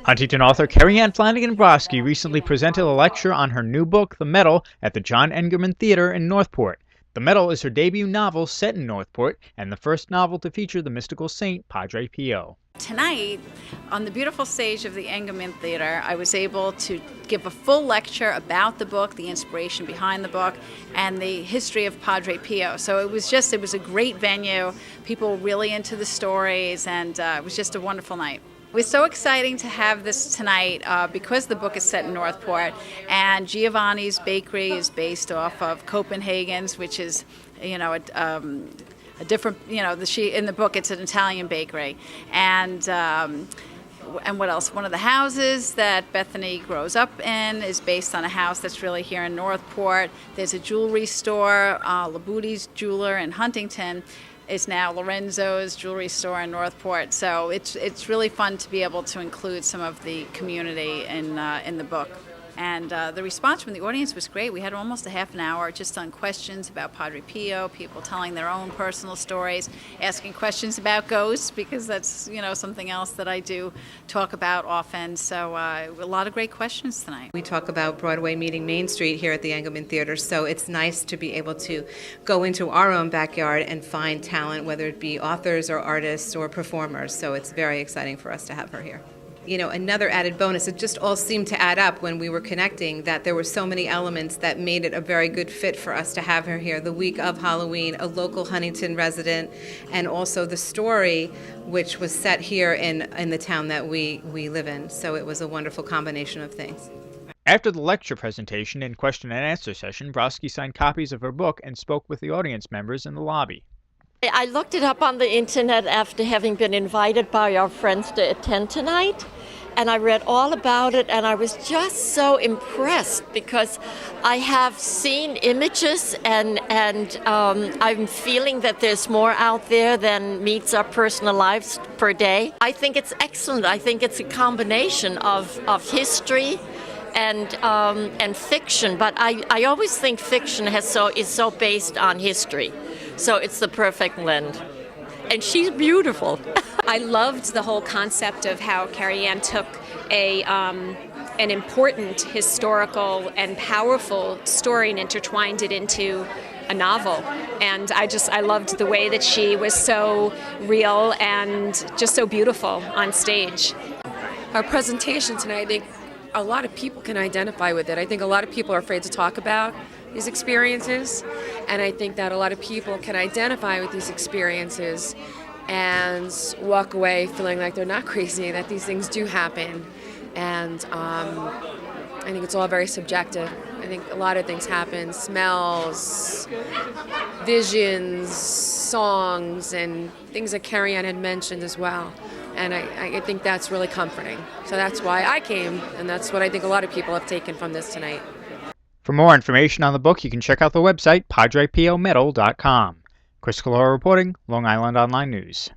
Huntington author Kerriann Flanagan Brosky recently presented a lecture on her new book, The Medal, at the John Engeman Theater in Northport. The Medal is her debut novel set in Northport and the first novel to feature the mystical saint Padre Pio. Tonight, on the beautiful stage of the Engeman Theater, I was able to give a full lecture about the book, the inspiration behind the book, and the history of Padre Pio. So it was a great venue. People were really into the stories, and it was just a wonderful night. It was so exciting to have this tonight because the book is set in Northport, and Giovanni's Bakery is based off of Copenhagen's, which is, a different, in the book it's an Italian bakery. And what else? One of the houses that Bethany grows up in is based on a house that's really here in Northport. There's a jewelry store, Labuti's Jeweler in Huntington is now Lorenzo's jewelry store in Northport. So it's really fun to be able to include some of the community in the book. And the response from the audience was great. We had almost a half an hour just on questions about Padre Pio, people telling their own personal stories, asking questions about ghosts, because that's something else that I do talk about often. So a lot of great questions tonight. We talk about Broadway meeting Main Street here at the Engeman Theater, so it's nice to be able to go into our own backyard and find talent, whether it be authors or artists or performers. So it's very exciting for us to have her here. Another added bonus, it just all seemed to add up when we were connecting, that there were so many elements that made it a very good fit for us to have her here. The week of Halloween, a local Huntington resident, and also the story, which was set here in the town that we live in. So it was a wonderful combination of things. After the lecture presentation and question and answer session, Brosky signed copies of her book and spoke with the audience members in the lobby. I looked it up on the internet after having been invited by our friends to attend tonight, and I read all about it, and I was just so impressed because I have seen images, and I'm feeling that there's more out there than meets our personal lives per day. I think it's excellent. I think it's a combination of history and fiction, but I always think fiction is so based on history. So it's the perfect blend. And she's beautiful. I loved the whole concept of how Kerriann took an important historical and powerful story and intertwined it into a novel. And I loved the way that she was so real and just so beautiful on stage. Our presentation tonight, I think a lot of people can identify with it. I think a lot of people are afraid to talk about these experiences, and I think that a lot of people can identify with these experiences and walk away feeling like they're not crazy, that these things do happen. And I think it's all very subjective. I think a lot of things happen, smells, visions, songs, and things that Kerriann had mentioned as well. And I think that's really comforting. So that's why I came, and that's what I think a lot of people have taken from this tonight. For more information on the book, you can check out the website, PadrePioMedal.com. Chris Calora reporting, Long Island Online News.